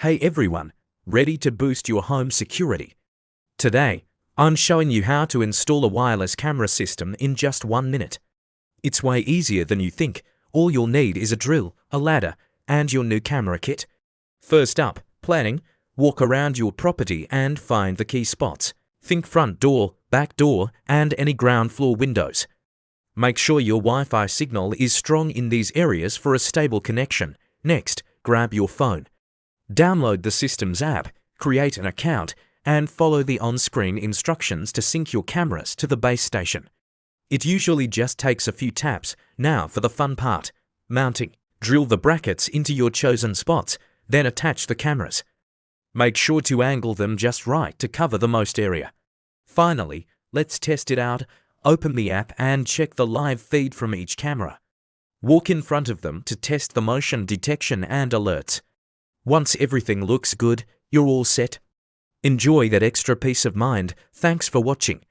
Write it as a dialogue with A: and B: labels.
A: Hey everyone, ready to boost your home security? Today, I'm showing you how to install a wireless camera system in just 1 minute. It's way easier than you think. All you'll need is a drill, a ladder, and your new camera kit. First up, planning. Walk around your property and find the key spots. Think front door, back door, and any ground floor windows. Make sure your Wi-Fi signal is strong in these areas for a stable connection. Next, grab your phone. Download the system's app, create an account, and follow the on-screen instructions to sync your cameras to the base station. It usually just takes a few taps. Now for the fun part, mounting. Drill the brackets into your chosen spots, then attach the cameras. Make sure to angle them just right to cover the most area. Finally, let's test it out. Open the app and check the live feed from each camera. Walk in front of them to test the motion detection and alerts. Once everything looks good, you're all set. Enjoy that extra peace of mind. Thanks for watching.